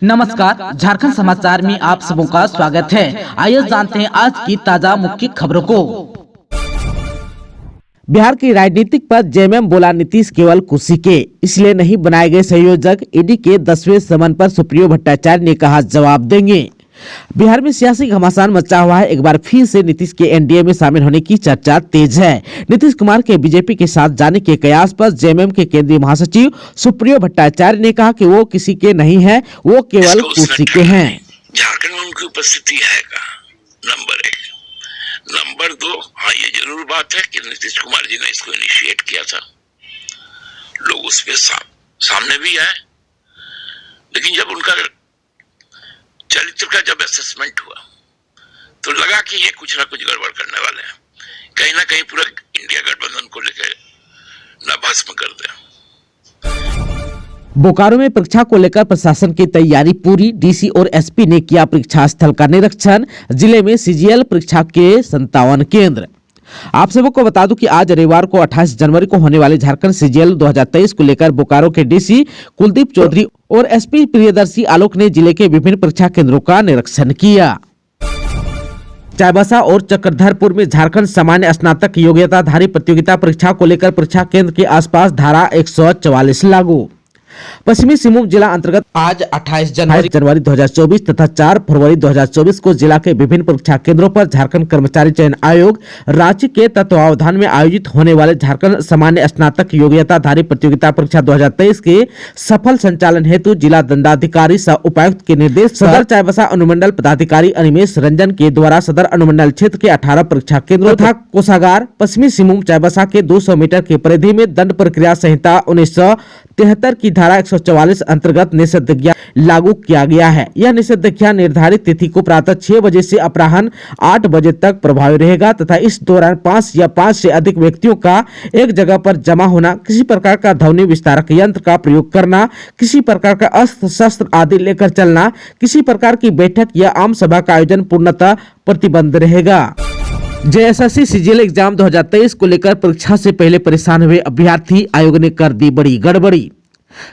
नमस्कार, झारखंड समाचार में आप सबों का स्वागत है। आइए जानते हैं आज की ताजा मुख्य खबरों को। बिहार की राजनीतिक पर जेएमएम बोला, नीतीश केवल कुर्सी के इसलिए नहीं बनाए गए संयोजक। ईडी के 10वें समन पर सुप्रियो भट्टाचार्य ने कहा जवाब देंगे। बिहार में सियासी घमासान मचा हुआ है। एक बार फिर से नीतीश के एनडीए में शामिल होने की चर्चा तेज है। नीतीश कुमार के बीजेपी के साथ जाने के कयास पर जेएमएम के केंद्रीय महासचिव सुप्रियो भट्टाचार्य ने कहा कि वो किसी के नहीं है, वो केवल कुर्सी के हैं। झारखंड में उनकी उपस्थिति है का नंबर 1। नंबर 2, हाँ ये जरूर बात है कि नीतीश कुमार जी ने इसको इनिशिएट किया था, लोग उस पे सामने भी आए, लेकिन जब उनका चरित्र का जब असेसमेंट हुआ तो लगा कि ये कुछ ना कुछ गड़बड़ करने वाले हैं, कहीं ना कहीं पूरा इंडिया गठबंधन को लेकर न भस्म कर दे। बोकारो में परीक्षा को लेकर प्रशासन की तैयारी पूरी। डीसी और एसपी ने किया परीक्षा स्थल का निरीक्षण। जिले में सीजीएल परीक्षा के 57 केंद्र। आप सबों को बता दूं कि आज रविवार को 28 जनवरी को होने वाले झारखंड सीजीएल 2023 को लेकर बोकारो के डीसी कुलदीप चौधरी और एसपी प्रियदर्शी आलोक ने जिले के विभिन्न परीक्षा केंद्रों का निरीक्षण किया। चाईबासा और चक्रधरपुर में झारखंड सामान्य स्नातक योग्यताधारी प्रतियोगिता परीक्षा को लेकर परीक्षा केंद्र के आसपास धारा 144 लागू। पश्चिमी सिंहभूम जिला अंतर्गत आज 28 जनवरी 2024 तथा 4 फरवरी 2024 को जिला के विभिन्न परीक्षा केंद्रों पर झारखंड कर्मचारी चयन आयोग रांची के तत्वावधान में आयोजित होने वाले झारखंड सामान्य स्नातक योग्यताधारी प्रतियोगिता परीक्षा 2023 के सफल संचालन हेतु जिला दंडाधिकारी सह उपायुक्त के निर्देश सदर चाईबासा अनुमंडल पदाधिकारी अनिमेश रंजन के द्वारा सदर अनुमंडल क्षेत्र के 18 परीक्षा केंद्रों तथा कोषागार पश्चिमी सिंहभूम चाईबासा के 200 मीटर की परिधि में दंड प्रक्रिया संहिता 1973 की धारा 144 अंतर्गत निषेधाज्ञा लागू किया गया है। यह निषेधाज्ञा निर्धारित तिथि को प्रातः 6 बजे से अपराह्न 8 बजे तक प्रभावी रहेगा तथा इस दौरान 5 या 5 से अधिक व्यक्तियों का एक जगह पर जमा होना, किसी प्रकार का ध्वनि विस्तारक यंत्र का प्रयोग करना, किसी प्रकार का अस्त्र शस्त्र आदि लेकर चलना, किसी प्रकार की बैठक या आम सभा का आयोजन पूर्णतः प्रतिबंध रहेगा। जेएसएससी सीजीएल एग्जाम 2023 को लेकर परीक्षा से पहले परेशान हुए अभ्यर्थी, आयोग ने कर दी बड़ी गड़बड़ी।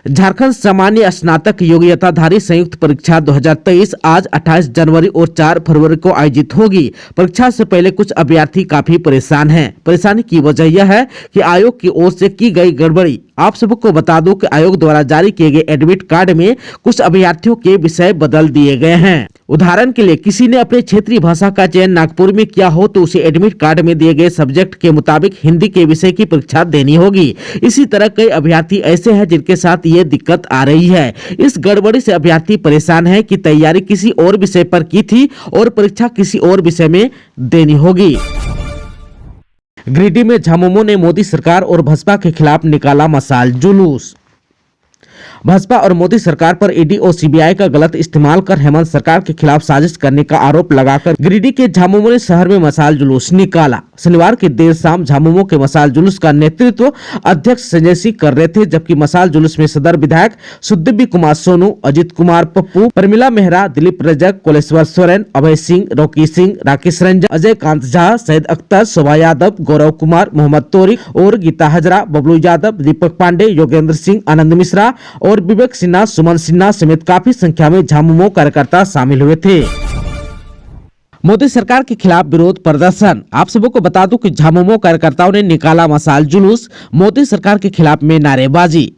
झारखंड सामान्य स्नातक योग्यताधारी संयुक्त परीक्षा 2023 आज 28 जनवरी और 4 फरवरी को आयोजित होगी। परीक्षा से पहले कुछ अभ्यर्थी काफी परेशान हैं। परेशानी की वजह यह है कि आयोग की ओर से की गई गड़बड़ी। आप सबको बता दूं कि आयोग द्वारा जारी किए गए एडमिट कार्ड में कुछ अभ्यर्थियों के विषय बदल दिए गए हैं। उदाहरण के लिए किसी ने अपने क्षेत्रीय भाषा का चयन नागपुर में किया हो तो उसे एडमिट कार्ड में दिए गए सब्जेक्ट के मुताबिक हिंदी के विषय की परीक्षा देनी होगी। इसी तरह कई अभ्यर्थी ऐसे हैं जिनके साथ ये दिक्कत आ रही है। इस गड़बड़ी से अभ्यर्थी परेशान है कि तैयारी किसी और विषय पर की थी और परीक्षा किसी और विषय में देनी होगी। गिरिडीह में झामुमो ने मोदी सरकार और भाजपा के खिलाफ निकाला मशाल जुलूस। भाजपा और मोदी सरकार पर ईडी और सीबीआई का गलत इस्तेमाल कर हेमंत सरकार के खिलाफ साजिश करने का आरोप लगाकर गिरिडीह के झामुमो ने शहर में मशाल जुलूस निकाला। शनिवार की देर शाम झामुमो के मशाल जुलूस का नेतृत्व अध्यक्ष संजय सिंह कर रहे थे, जबकि मशाल जुलूस में सदर विधायक सुदिव्य कुमार सोनू, अजित कुमार पप्पू, प्रमिला मेहरा, दिलीप रजक, कोलेश्वर सोरेन, अभय सिंह, रॉकी सिंह, राकेश रंजन, अजय कांत झा, सैयद अख्तर, शोभा यादव, गौरव कुमार, मोहम्मद तोरिक और गीता हजरा, बबलू यादव, दीपक पांडे, योगेंद्र सिंह, आनंद मिश्रा और विवेक सिन्हा, सुमन सिन्हा समेत काफी संख्या में झामुमो कार्यकर्ता शामिल हुए थे। मोदी सरकार के खिलाफ विरोध प्रदर्शन। आप सबों को बता दूं कि झामुमो कार्यकर्ताओं ने निकाला मशाल जुलूस, मोदी सरकार के खिलाफ में नारेबाजी।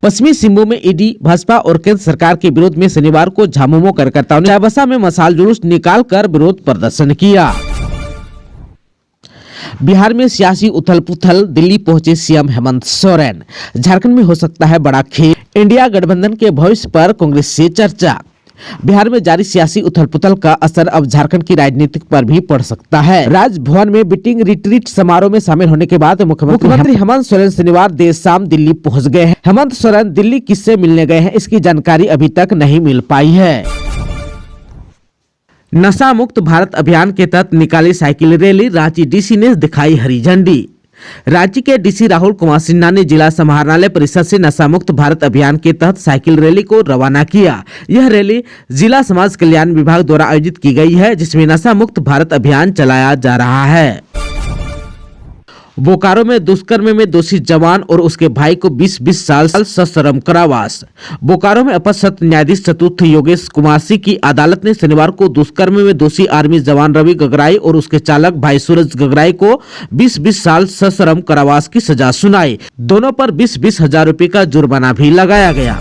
पश्चिमी सिंहभूम में ईडी, भाजपा और केंद्र सरकार के विरोध में शनिवार को झामुमो कार्यकर्ताओं ने चाईबासा में मशाल जुलूस निकालकर विरोध प्रदर्शन किया। बिहार में सियासी उथल पुथल, दिल्ली पहुंचे सीएम हेमंत सोरेन। झारखंड में हो सकता है बड़ा खेल, इंडिया गठबंधन के भविष्य पर कांग्रेस से चर्चा। बिहार में जारी सियासी उथल पुथल का असर अब झारखंड की राजनीति पर भी पड़ सकता है। राजभवन में बीटिंग रिट्रीट समारोह में शामिल होने के बाद मुख्यमंत्री हेमंत सोरेन शनिवार देर शाम दिल्ली पहुंच गए हैं। हेमंत सोरेन दिल्ली किससे मिलने गए हैं, इसकी जानकारी अभी तक नहीं मिल पाई है। नशा मुक्त भारत अभियान के तहत निकाली साइकिल रैली, रांची डीसी ने दिखाई हरी झंडी। राज्य के डीसी राहुल कुमार सिन्हा ने जिला समाहरणालय परिसर से नशा मुक्त भारत अभियान के तहत साइकिल रैली को रवाना किया। यह रैली जिला समाज कल्याण विभाग द्वारा आयोजित की गई है, जिसमें नशा मुक्त भारत अभियान चलाया जा रहा है। बोकारो में दुष्कर्म में दोषी जवान और उसके भाई को 20-20 साल सश्रम कारावास। बोकारो में अपर सत्र न्यायाधीश चतुर्थ योगेश कुमासी की अदालत ने शनिवार को दुष्कर्म में दोषी आर्मी जवान रवि गगराई और उसके चालक भाई सूरज गगराई को 20-20 साल सश्रम कारावास की सजा सुनाई। दोनों पर 20-20 हजार रुपए का जुर्माना भी लगाया गया।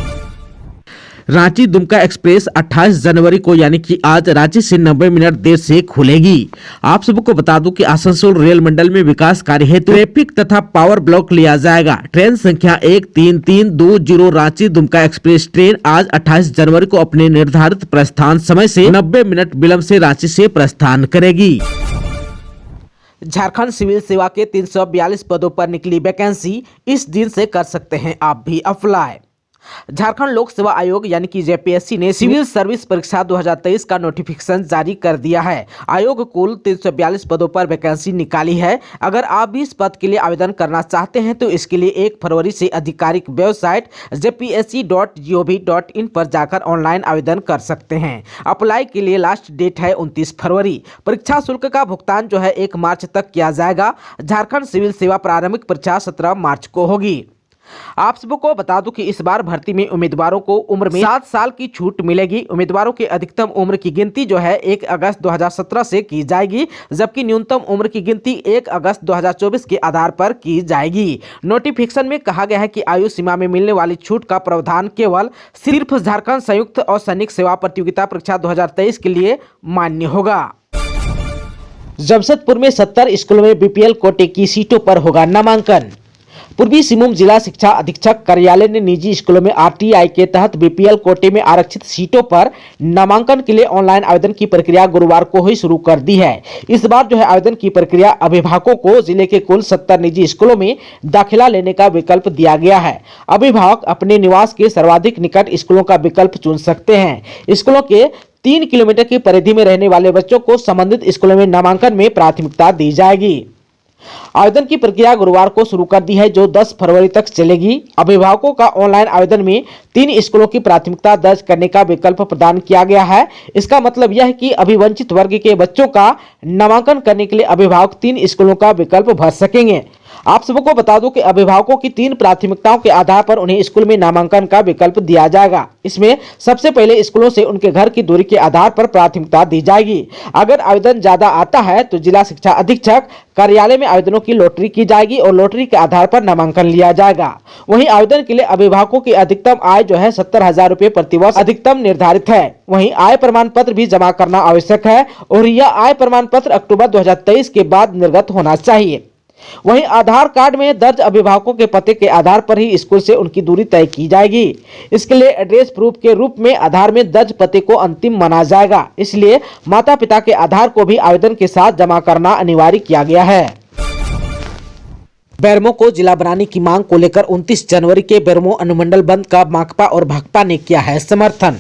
रांची दुमका एक्सप्रेस 28 जनवरी को यानी कि आज रांची से 90 मिनट देर से खुलेगी। आप सबको बता दूं कि आसनसोल रेल मंडल में विकास कार्य हेतु ट्रैफिक तथा पावर ब्लॉक लिया जाएगा। ट्रेन संख्या 13320 रांची दुमका एक्सप्रेस ट्रेन आज 28 जनवरी को अपने निर्धारित प्रस्थान समय से 90 मिनट विलंब से रांची से प्रस्थान करेगी। झारखंड सिविल सेवा के 342 पदों पर निकली वैकेंसी, इस दिन से कर सकते हैं आप भी अप्लाई। झारखंड लोक सेवा आयोग यानी कि जेपीएससी ने सिविल सर्विस परीक्षा 2023 का नोटिफिकेशन जारी कर दिया है। आयोग कुल 342 पदों पर वैकेंसी निकाली है। अगर आप भी इस पद के लिए आवेदन करना चाहते हैं तो इसके लिए 1 फरवरी से आधिकारिक वेबसाइट jpsc.gov.in पर जाकर ऑनलाइन आवेदन कर सकते हैं। अप्लाई के लिए लास्ट डेट है 29 फरवरी। परीक्षा शुल्क का भुगतान जो है 1 मार्च तक किया जाएगा। झारखंड सिविल सेवा प्रारंभिक परीक्षा 17 मार्च को होगी। आप सबको बता दूं कि इस बार भर्ती में उम्मीदवारों को उम्र में 7 साल की छूट मिलेगी। उम्मीदवारों की अधिकतम उम्र की गिनती जो है 1 अगस्त 2017 से की जाएगी, जबकि न्यूनतम उम्र की गिनती 1 अगस्त 2024 के आधार पर की जाएगी। नोटिफिकेशन में कहा गया है कि आयु सीमा में मिलने वाली छूट का प्रावधान केवल सिर्फ झारखंड संयुक्त और सैनिक सेवा प्रतियोगिता परीक्षा 2023 के लिए मान्य होगा। जमशेदपुर में 70 स्कूलों में बीपीएल कोटे की सीटों पर होगा नामांकन। पूर्वी सिंहभूम जिला शिक्षा अधीक्षक कार्यालय ने निजी स्कूलों में आरटीआई के तहत बीपीएल कोटे में आरक्षित सीटों पर नामांकन के लिए ऑनलाइन आवेदन की प्रक्रिया गुरुवार को ही शुरू कर दी है। इस बार जो है आवेदन की प्रक्रिया अभिभावकों को जिले के कुल 70 निजी स्कूलों में दाखिला लेने का विकल्प दिया गया है। अभिभावक अपने निवास के सर्वाधिक निकट स्कूलों का विकल्प चुन सकते हैं। स्कूलों के 3 किलोमीटर की परिधि में रहने वाले बच्चों को संबंधित स्कूलों में नामांकन में प्राथमिकता दी जाएगी। आवेदन की प्रक्रिया गुरुवार को शुरू कर दी है, जो 10 फरवरी तक चलेगी। अभिभावकों का ऑनलाइन आवेदन में 3 स्कूलों की प्राथमिकता दर्ज करने का विकल्प प्रदान किया गया है। इसका मतलब यह है कि अभिवंचित वर्ग के बच्चों का नामांकन करने के लिए अभिभावक 3 स्कूलों का विकल्प भर सकेंगे। आप सबको बता दूं कि अभिभावकों की 3 प्राथमिकताओं के आधार पर उन्हें स्कूल में नामांकन का विकल्प दिया जाएगा। इसमें सबसे पहले स्कूलों से उनके घर की दूरी के आधार पर प्राथमिकता दी जाएगी। अगर आवेदन ज्यादा आता है तो जिला शिक्षा अधीक्षक कार्यालय में आवेदनों की लॉटरी की जाएगी और लॉटरी के आधार पर नामांकन लिया जाएगा। वहीं आवेदन के लिए अभिभावकों की अधिकतम आय जो है 70,000 रुपए प्रतिवर्ष अधिकतम निर्धारित है। वहीं आय प्रमाण पत्र भी जमा करना आवश्यक है और यह आय प्रमाण पत्र अक्टूबर 2023 के बाद निर्गत होना चाहिए। वहीं आधार कार्ड में दर्ज अभिभावकों के पते के आधार पर ही स्कूल से उनकी दूरी तय की जाएगी। इसके लिए एड्रेस प्रूफ के रूप में आधार में दर्ज पते को अंतिम माना जाएगा। इसलिए माता पिता के आधार को भी आवेदन के साथ जमा करना अनिवार्य किया गया है। बेरमो को जिला बनाने की मांग को लेकर 29 जनवरी के बेरमो अनुमंडल बंद का माकपा और भाकपा ने किया है समर्थन।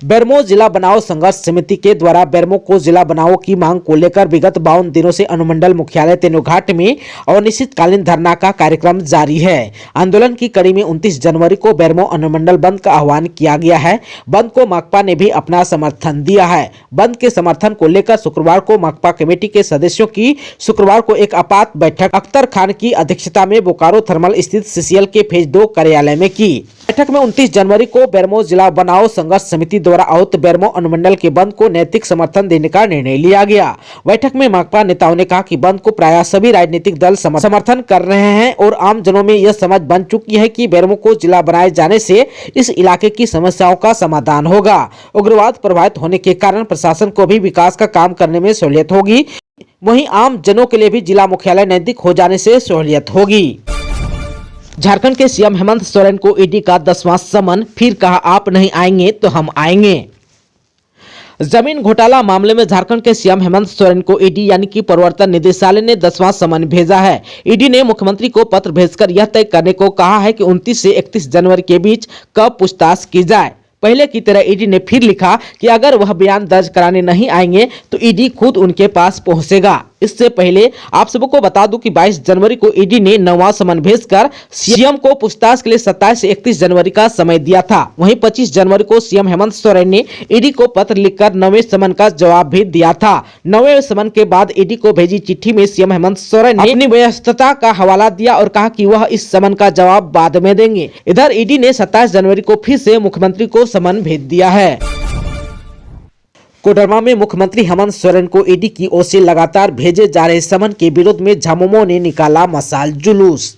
बेरमो जिला बनाओ संघर्ष समिति के द्वारा बेरमो को जिला बनाओ की मांग को लेकर विगत 52 दिनों से अनुमंडल मुख्यालय तेनुघाट में अनिश्चितकालीन धरना का कार्यक्रम जारी है। आंदोलन की कड़ी में 29 जनवरी को बेरमो अनुमंडल बंद का आह्वान किया गया है। बंद को माकपा ने भी अपना समर्थन दिया है। बंद के समर्थन को लेकर शुक्रवार को माकपा कमेटी के सदस्यों की शुक्रवार को एक आपात बैठक अख्तर खान की अध्यक्षता में बोकारो थर्मल स्थित सीसीएल के फेज 2 कार्यालय में की। बैठक में 29 जनवरी को बेरमो जिला बनाओ संघर्ष समिति द्वारा आहुत बेरमो अनुमंडल के बंद को नैतिक समर्थन देने का निर्णय लिया गया। बैठक में माकपा नेताओं ने कहा कि बंद को प्रायः सभी राजनीतिक दल समर्थन कर रहे हैं और आम जनों में यह समझ बन चुकी है कि बेरमो को जिला बनाए जाने से इस इलाके की समस्याओं का समाधान होगा। उग्रवाद प्रभावित होने के कारण प्रशासन को भी विकास का काम करने में सहूलियत होगी। वहीं आम जनों के लिए भी जिला मुख्यालय नजदीक हो जाने से सहूलियत होगी। झारखंड के सीएम हेमंत सोरेन को ईडी का 10वां समन, फिर कहा आप नहीं आएंगे तो हम आएंगे। जमीन घोटाला मामले में झारखंड के सीएम हेमंत सोरेन को ईडी यानी कि प्रवर्तन निदेशालय ने 10वां समन भेजा है। ईडी ने मुख्यमंत्री को पत्र भेजकर यह तय करने को कहा है कि 29 से 31 जनवरी के बीच कब पूछताछ की जाए। पहले की तरह ईडी ने फिर लिखा कि अगर वह बयान दर्ज कराने नहीं आएंगे तो ईडी खुद उनके पास पहुंचेगा। इससे पहले आप सबको बता दूं कि 22 जनवरी को ईडी ने 9वां समन भेजकर सीएम को पूछताछ के लिए 27 से 31 जनवरी का समय दिया था। वहीं 25 जनवरी को सीएम हेमंत सोरेन ने ईडी को पत्र लिखकर 9वें समन का जवाब भी दिया था। 9वें समन के बाद ईडी को भेजी चिट्ठी में सीएम हेमंत सोरेन ने अपनी व्यस्तता का हवाला दिया और कहा कि वह इस समन का जवाब बाद में देंगे। इधर ईडी ने 27 जनवरी को फिर से मुख्यमंत्री को समन भेज दिया है। कोडरमा में मुख्यमंत्री हेमंत सोरेन को ईडी की ओर से लगातार भेजे जा रहे समन के विरोध में झामुमो ने निकाला मशाल जुलूस।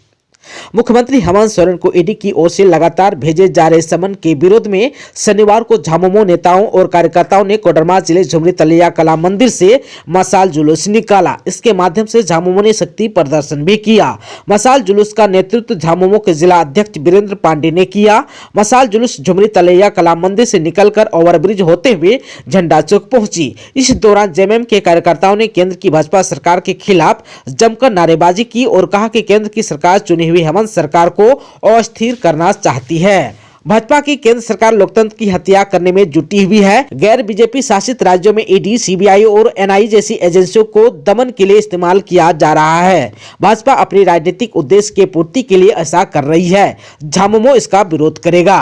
मुख्यमंत्री हेमंत सोरेन को ईडी की ओर से लगातार भेजे जा रहे समन के विरोध में शनिवार को झामुमो नेताओं और कार्यकर्ताओं ने कोडरमा जिले झुमरी तलैया कला मंदिर से मशाल जुलूस निकाला। इसके माध्यम से झामुमो ने शक्ति प्रदर्शन भी किया। मशाल जुलूस का नेतृत्व झामुमो के जिला अध्यक्ष वीरेंद्र पांडे ने किया। मशाल जुलूस झुमरी तलैया कला मंदिर से निकलकर ओवरब्रिज होते हुए झंडा चौक पहुंची। इस दौरान जेएमएम के कार्यकर्ताओं ने केंद्र की भाजपा सरकार के खिलाफ जमकर नारेबाजी की और कहा कि केंद्र की सरकार चुनी हुई हेमंत सरकार को अस्थिर करना चाहती है। भाजपा की केंद्र सरकार लोकतंत्र की हत्या करने में जुटी हुई है। गैर बीजेपी शासित राज्यों में ईडी, सीबीआई और एनआईए जैसी एजेंसियों को दमन के लिए इस्तेमाल किया जा रहा है। भाजपा अपनी राजनीतिक उद्देश्य की पूर्ति के लिए ऐसा कर रही है। झामुमो इसका विरोध करेगा।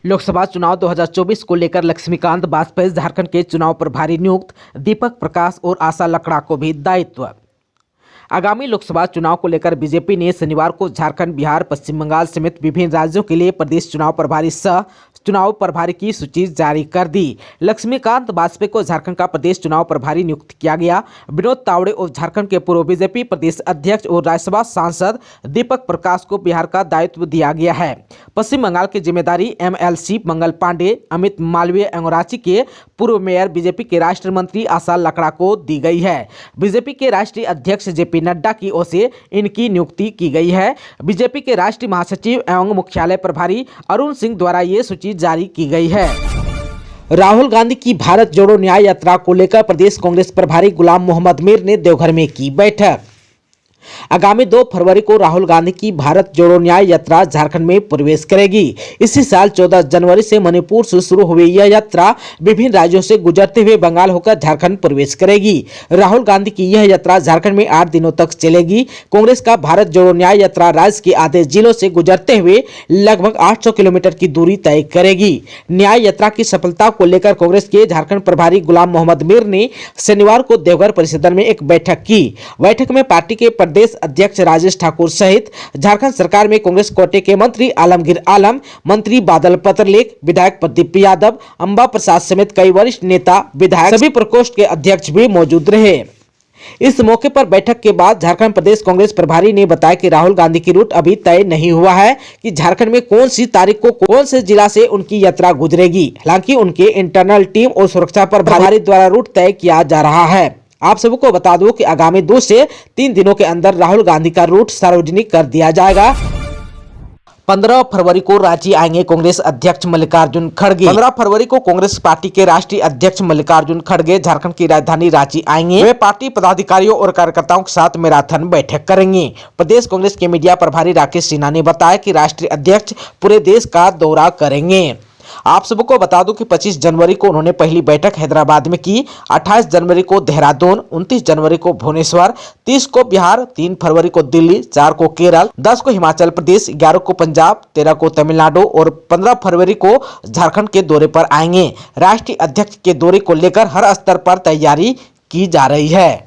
लोकसभा चुनाव 2024 को लेकर लक्ष्मीकांत वाजपेयी झारखंड के चुनाव प्रभारी नियुक्त, दीपक प्रकाश और आशा लकड़ा को भी दायित्व। आगामी लोकसभा चुनाव को लेकर बीजेपी ने शनिवार को झारखंड, बिहार, पश्चिम बंगाल समेत विभिन्न राज्यों के लिए प्रदेश चुनाव प्रभारी सह चुनाव प्रभारी की सूची जारी कर दी। लक्ष्मीकांत वाजपेयी को झारखंड का प्रदेश चुनाव प्रभारी नियुक्त किया गया। विनोद तावड़े और झारखंड के पूर्व बीजेपी प्रदेश अध्यक्ष और राज्यसभा सांसद दीपक प्रकाश को बिहार का दायित्व दिया गया है। पश्चिम बंगाल की जिम्मेदारी एमएलसी मंगल पांडे, अमित मालवीय एवं रांची के पूर्व मेयर बीजेपी के राष्ट्रीय मंत्री आशा लकड़ा को दी गई है। बीजेपी के राष्ट्रीय अध्यक्ष जेपी नड्डा की ओर से इनकी नियुक्ति की गई है। बीजेपी के राष्ट्रीय महासचिव एवं मुख्यालय प्रभारी अरुण सिंह द्वारा ये सूची जारी की गई है। राहुल गांधी की भारत जोड़ो न्याय यात्रा को लेकर प्रदेश कांग्रेस प्रभारी गुलाम मोहम्मद मीर ने देवघर में की बैठक। आगामी 2 फरवरी को राहुल गांधी की भारत जोड़ो न्याय यात्रा झारखंड में प्रवेश करेगी। इसी साल 14 जनवरी से मणिपुर से शुरू हुई यह यात्रा विभिन्न राज्यों से गुजरते हुए बंगाल होकर झारखंड प्रवेश करेगी। राहुल गांधी की यह यात्रा झारखंड में 8 दिनों तक चलेगी। कांग्रेस का भारत जोड़ो न्याय यात्रा राज्य के आधे जिलों से गुजरते हुए लगभग 800 किलोमीटर की दूरी तय करेगी। न्याय यात्रा की सफलता को लेकर कांग्रेस के झारखंड प्रभारी गुलाम मोहम्मद मीर ने शनिवार को देवघर परिसर में एक बैठक की। बैठक में पार्टी के प्रदेश अध्यक्ष राजेश ठाकुर सहित झारखंड सरकार में कांग्रेस कोटे के मंत्री आलमगीर आलम, मंत्री बादल पत्रलेख, विधायक प्रदीप यादव, अंबा प्रसाद समेत कई वरिष्ठ नेता, विधायक, सभी प्रकोष्ठ के अध्यक्ष भी मौजूद रहे। इस मौके पर बैठक के बाद झारखंड प्रदेश कांग्रेस प्रभारी ने बताया कि राहुल गांधी की रूट अभी तय नहीं हुआ है कि झारखंड में कौन सी तारीख को कौन से जिला से उनकी यात्रा गुजरेगी। हालांकि उनके इंटरनल टीम और सुरक्षा प्रभारी द्वारा रूट तय किया जा रहा है। आप सबको बता दूं कि आगामी 2 से 3 दिनों के अंदर राहुल गांधी का रूट सार्वजनिक कर दिया जाएगा। 15 फरवरी को रांची आएंगे कांग्रेस अध्यक्ष मल्लिकार्जुन खड़गे। 15 फरवरी को कांग्रेस पार्टी के राष्ट्रीय अध्यक्ष मल्लिकार्जुन खड़गे झारखंड की राजधानी रांची आएंगे। वे पार्टी पदाधिकारियों और कार्यकर्ताओं के साथ मैराथन बैठक करेंगे। प्रदेश कांग्रेस के मीडिया प्रभारी राकेश सिन्हा ने बताया कि राष्ट्रीय अध्यक्ष पूरे देश का दौरा करेंगे। आप सबको बता दूं कि 25 जनवरी को उन्होंने पहली बैठक हैदराबाद में की, 28 जनवरी को देहरादून, 29 जनवरी को भुवनेश्वर, 30 को बिहार, 3 फरवरी को दिल्ली, 4 को केरल, 10 को हिमाचल प्रदेश, 11 को पंजाब, 13 को तमिलनाडु और 15 फरवरी को झारखंड के दौरे पर आएंगे। राष्ट्रीय अध्यक्ष के दौरे को लेकर हर स्तर पर तैयारी की जा रही है।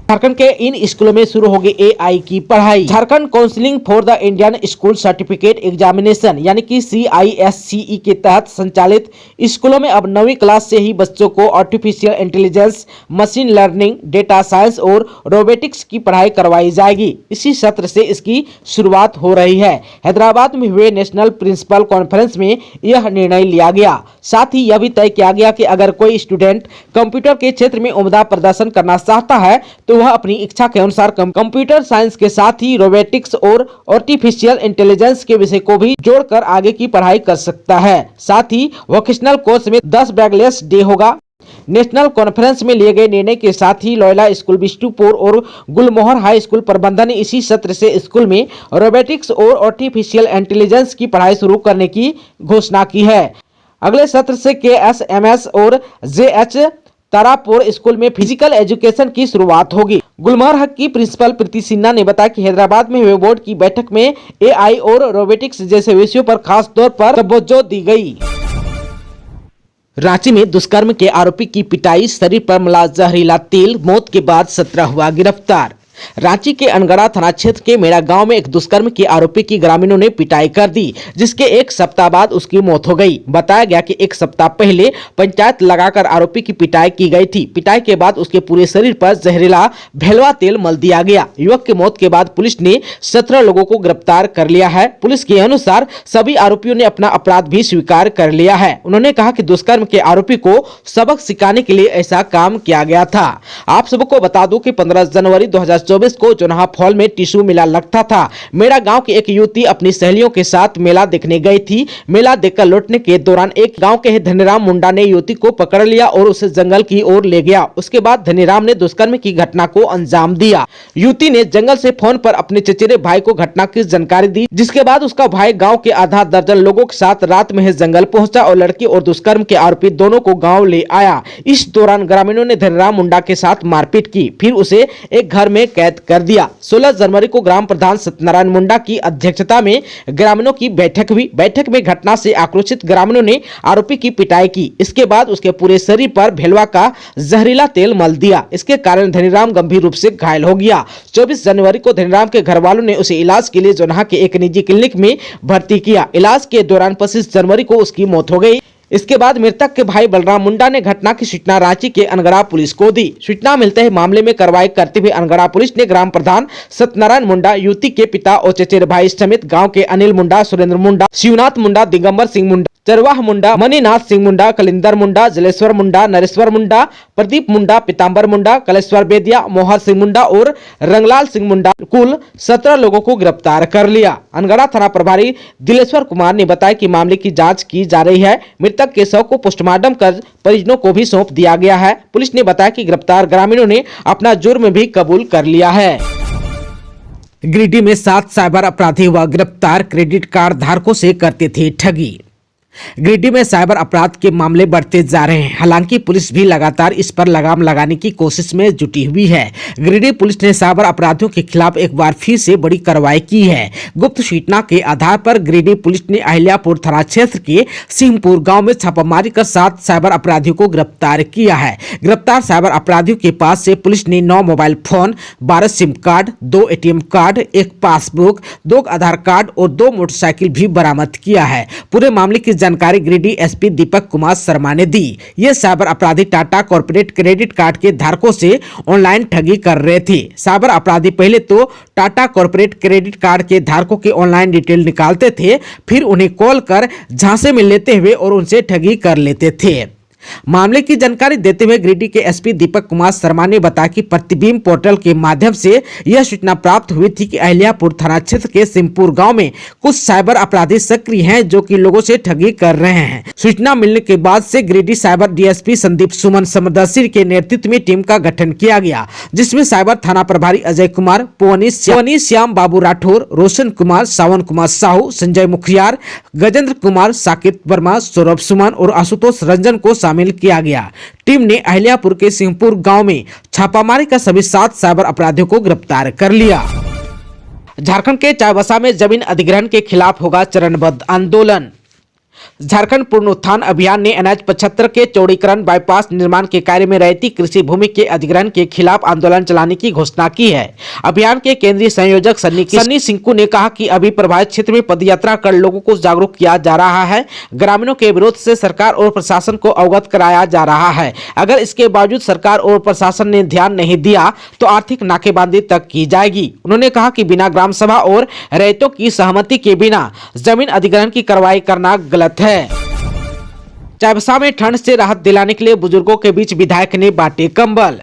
झारखंड के इन स्कूलों में शुरू होगी एआई की पढ़ाई। Jharkhand counselling for the Indian school certificate examination यानी कि CISCE के तहत संचालित स्कूलों में अब 9वीं क्लास से ही बच्चों को artificial intelligence, machine learning, data science और रोबोटिक्स की पढ़ाई करवाई जाएगी। इसी सत्र से इसकी शुरुआत हो रही है। हैदराबाद में हुए नेशनल प्रिंसिपल कॉन्फ्रेंस में यह निर्णय लिया गया। साथ ही यह भी तय किया गया कि अगर कोई स्टूडेंट कंप्यूटर के क्षेत्र में उम्दा प्रदर्शन करना चाहता है तो वह अपनी इच्छा के अनुसार कंप्यूटर साइंस के साथ ही रोबोटिक्स और आर्टिफिशियल इंटेलिजेंस के विषय को भी जोड़कर आगे की पढ़ाई कर सकता है। साथ ही वोकेशनल कोर्स में 10 बैकलेस डे होगा। नेशनल कॉन्फ्रेंस में लिए गए निर्णय के साथ ही लोयला स्कूल बिष्टुपुर और गुलमोहर हाई स्कूल प्रबंधन ने इसी सत्र से स्कूल में रोबोटिक्स और आर्टिफिशियल इंटेलिजेंस की पढ़ाई शुरू करने की घोषणा की है। अगले सत्र से KSMS और JH तारापुर स्कूल में फिजिकल एजुकेशन की शुरुआत होगी। गुलमहर हक की प्रिंसिपल प्रीति सिन्हा ने बताया कि हैदराबाद में हुए बोर्ड की बैठक में AI और रोबोटिक्स जैसे विषयों पर खास तौर पर तवज्जो दी गई। रांची में दुष्कर्म के आरोपी की पिटाई, शरीर पर मिला जहरीला तेल, मौत के बाद 17 हुआ गिरफ्तार। रांची के अनगढ़ा थाना क्षेत्र के मेड़ा गांव में एक दुष्कर्म के आरोपी की ग्रामीणों ने पिटाई कर दी, जिसके एक सप्ताह बाद उसकी मौत हो गई। बताया गया कि एक सप्ताह पहले पंचायत लगाकर आरोपी की पिटाई की गई थी। पिटाई के बाद उसके पूरे शरीर पर जहरीला भेलवा तेल मल दिया गया। युवक की मौत के बाद पुलिस ने 17 लोगों को गिरफ्तार कर लिया है। पुलिस के अनुसार सभी आरोपियों ने अपना अपराध भी स्वीकार कर लिया है। उन्होंने कहा कि दुष्कर्म के आरोपी को सबक सिखाने के लिए ऐसा काम किया गया था। आप सबको बता दूं कि 15 जनवरी 2024 को जोनाहा फॉल में टिश्यू मेला लगता था। मेरा गांव की एक युवती अपनी सहेलियों के साथ मेला देखने गई थी। मेला देखकर लौटने के दौरान एक गांव के धनीराम मुंडा ने युवती को पकड़ लिया और उसे जंगल की ओर ले गया। उसके बाद धनीराम ने दुष्कर्म की घटना को अंजाम दिया। युवती ने जंगल से फोन पर अपने चचेरे भाई को घटना की जानकारी दी, जिसके बाद उसका भाई गाँव के आधा दर्जन लोगों के साथ रात में जंगल पहुंचा और लड़की और दुष्कर्म के आरोपी दोनों को गाँव ले आया। इस दौरान ग्रामीणों ने धनीराम मुंडा के साथ मारपीट की, फिर उसे एक घर में कैद कर दिया। 16 जनवरी को ग्राम प्रधान सत्यनारायण मुंडा की अध्यक्षता में ग्रामीणों की बैठक हुई। बैठक में घटना से आक्रोशित ग्रामीणों ने आरोपी की पिटाई की। इसके बाद उसके पूरे शरीर पर भेलवा का जहरीला तेल मल दिया। इसके कारण धनीराम गंभीर रूप से घायल हो गया। 24 जनवरी को धनीराम के घर वालों ने उसे इलाज के लिए जोनाहा के एक निजी क्लिनिक में भर्ती किया। इलाज के दौरान 25 जनवरी को उसकी मौत हो गई। इसके बाद मृतक के भाई बलराम मुंडा ने घटना की सूचना रांची के अनगढ़ा पुलिस को दी। सूचना मिलते ही मामले में कार्रवाई करते हुए अनगढ़ा पुलिस ने ग्राम प्रधान सत्यनारायण मुंडा, युवती के पिता और चचेरे भाई समेत गांव के अनिल मुंडा, सुरेंद्र मुंडा, शिवनाथ मुंडा, दिगंबर सिंह मुंडा, चरवाह मुंडा, मणिनाथ सिंह मुंडा, कलिंदर मुंडा, जलेश्वर मुंडा, नरेश्वर मुंडा, प्रदीप मुंडा, पीताम्बर मुंडा, कलेश्वर बेदिया, मोहर सिंह मुंडा और रंगलाल सिंह मुंडा कुल 17 लोगों को गिरफ्तार कर लिया। अनगढ़ा थाना प्रभारी दिलेश्वर कुमार ने बताया कि मामले की जांच की जा रही है। मृतक के शव को पोस्टमार्टम कर परिजनों को भी सौंप दिया गया है। पुलिस ने बताया कि गिरफ्तार ग्रामीणों ने अपना जुर्म भी कबूल कर लिया है। गिरिडीह में 7 साइबर अपराधी हुआ गिरफ्तार, क्रेडिट कार्ड धारकों से करते थे ठगी। गिरिडीह में साइबर अपराध के मामले बढ़ते जा रहे हैं। हालांकि पुलिस भी लगातार इस पर लगाम लगाने की कोशिश में जुटी हुई है। गिरिडीह पुलिस ने साइबर अपराधियों के खिलाफ एक बार फिर से बड़ी कार्रवाई की है। गुप्त सूचना के आधार पर गिरिडीह पुलिस ने अहिल्यापुर थाना क्षेत्र के सिंहपुर गांव में छापामारी कर 7 साइबर अपराधियों को गिरफ्तार किया है। गिरफ्तार साइबर अपराधियों के पास से पुलिस ने 9 mobile phone, 12 SIM card, 2 ATM card, 1 passbook, 2 आधार कार्ड और 2 मोटरसाइकिल भी बरामद किया है। पूरे मामले की जानकारी गिरिडीह SP दीपक कुमार शर्मा ने दी। ये साइबर अपराधी टाटा कॉर्पोरेट क्रेडिट कार्ड के धारकों से ऑनलाइन ठगी कर रहे थे। साइबर अपराधी पहले तो टाटा कॉर्पोरेट क्रेडिट कार्ड के धारकों की ऑनलाइन डिटेल निकालते थे, फिर उन्हें कॉल कर झांसे में लेते हुए और उनसे ठगी कर लेते थे। मामले की जानकारी देते हुए गिरिडीह के SP दीपक कुमार शर्मा ने बताया कि प्रतिबिंब पोर्टल के माध्यम से यह सूचना प्राप्त हुई थी कि अहिल्यापुर थाना क्षेत्र के सिंहपुर गांव में कुछ साइबर अपराधी सक्रिय हैं जो कि लोगों से ठगी कर रहे हैं। सूचना मिलने के बाद से गिरिडीह साइबर DSP संदीप सुमन समदर्शी के नेतृत्व में टीम का गठन किया गया, जिसमें साइबर थाना प्रभारी अजय कुमार, पवनी श्याम बाबू राठौर, रोशन कुमार, सावन कुमार साहू, संजय मुखियार, गजेंद्र कुमार, साकेत वर्मा, सौरभ सुमन और आशुतोष रंजन को शामिल किया गया। टीम ने अहिल्यापुर के सिंहपुर गांव में छापामारी कर सभी 7 साइबर अपराधियों को गिरफ्तार कर लिया। झारखंड के चाईबासा में जमीन अधिग्रहण के खिलाफ होगा चरणबद्ध आंदोलन। झारखंड पुनरुत्थान अभियान ने NH 75 के चौड़ीकरण बाईपास निर्माण के कार्य में रहती कृषि भूमि के अधिग्रहण के खिलाफ आंदोलन चलाने की घोषणा की है। अभियान के केंद्रीय संयोजक सन्नी सिंकू ने कहा कि अभी प्रभावित क्षेत्र में पदयात्रा कर लोगों को जागरूक किया जा रहा है। ग्रामीणों के विरोध से सरकार और प्रशासन को अवगत कराया जा रहा है। अगर इसके बावजूद सरकार और प्रशासन ने ध्यान नहीं दिया तो आर्थिक नाकेबंदी तक की जाएगी। उन्होंने कहा कि बिना ग्राम सभा और रैयतों की सहमति के बिना जमीन अधिग्रहण की कार्रवाई करना गलत है। चाईबासा में ठंड से राहत दिलाने के लिए बुजुर्गों के बीच विधायक ने बांटे कंबल।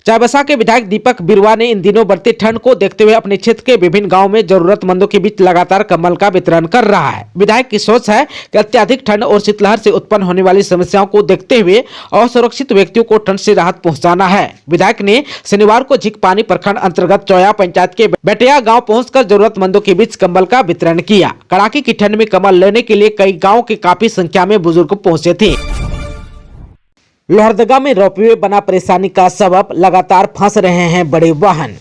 चाईबासा के विधायक दीपक बिरुआ ने इन दिनों बढ़ती ठंड को देखते हुए अपने क्षेत्र के विभिन्न गांवों में जरूरतमंदों के बीच लगातार कंबल का वितरण कर रहा है। विधायक की सोच है कि अत्यधिक ठंड और शीतलहर से उत्पन्न होने वाली समस्याओं को देखते हुए असुरक्षित व्यक्तियों को ठंड से राहत पहुंचाना है। विधायक ने शनिवार को झिकपानी प्रखंड अंतर्गत चौया पंचायत के बेटिया गाँव पहुंचकर जरूरतमंदों के बीच कंबल का वितरण किया। कड़ाके की ठंड में कंबल लेने के लिए कई गाँव के काफी संख्या में बुजुर्ग पहुंचे थे। लोहरदगा में रोपवे बना परेशानी का सबब, लगातार फंस रहे हैं बड़े वाहन।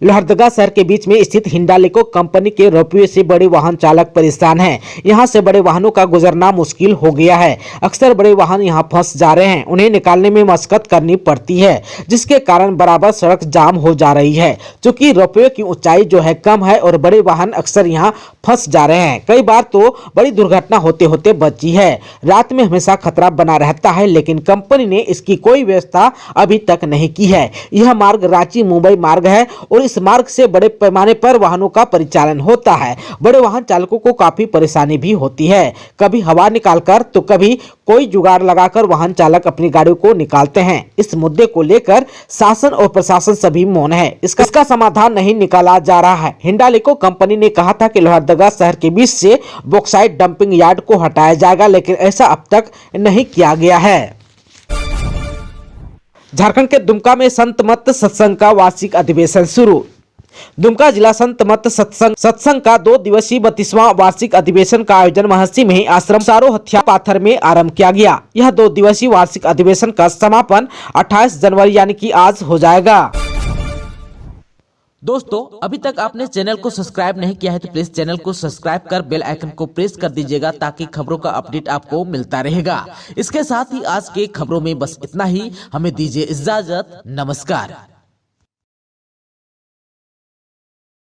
लोहरदगा शहर के बीच में स्थित हिंडाल्को कंपनी के रोपवे से बड़े वाहन चालक परेशान हैं। यहां से बड़े वाहनों का गुजरना मुश्किल हो गया है। अक्सर बड़े वाहन यहां फंस जा रहे हैं, उन्हें निकालने में मशक्कत करनी पड़ती है, जिसके कारण बराबर सड़क जाम हो जा रही है। चूंकि रोपवे की ऊंचाई जो है कम है और बड़े वाहन अक्सर यहां फंस जा रहे हैं। कई बार तो बड़ी दुर्घटना होते होते बची है। रात में हमेशा खतरा बना रहता है, लेकिन कंपनी ने इसकी कोई व्यवस्था अभी तक नहीं की है। यह मार्ग रांची मुंबई मार्ग है और इस मार्ग से बड़े पैमाने पर वाहनों का परिचालन होता है। बड़े वाहन चालकों को काफी परेशानी भी होती है। कभी हवा निकालकर तो कभी कोई जुगाड़ लगाकर वाहन चालक अपनी गाड़ियों को निकालते हैं। इस मुद्दे को लेकर शासन और प्रशासन सभी मौन है। इसका समाधान नहीं निकाला जा रहा है। हिंडाल्को कंपनी ने कहा था कि लोहरदगा शहर के बीच से बॉक्साइट डंपिंग यार्ड को हटाया जाएगा, लेकिन ऐसा अब तक नहीं किया गया है। झारखंड के दुमका में संत मत सत्संग का वार्षिक अधिवेशन शुरू। दुमका जिला संत मत सत्संग का 2 दिवसीय 32वां वार्षिक अधिवेशन का आयोजन महर्षि में आश्रम सारो हथिया पाथर में आरंभ किया गया। यह 2 दिवसीय वार्षिक अधिवेशन का समापन 28 जनवरी यानी कि आज हो जाएगा। दोस्तों, अभी तक आपने चैनल को सब्सक्राइब नहीं किया है तो प्लीज चैनल को सब्सक्राइब कर बेल आइकन को प्रेस कर दीजिएगा, ताकि खबरों का अपडेट आपको मिलता रहेगा। इसके साथ ही आज के खबरों में बस इतना ही। हमें दीजिए इजाजत। नमस्कार।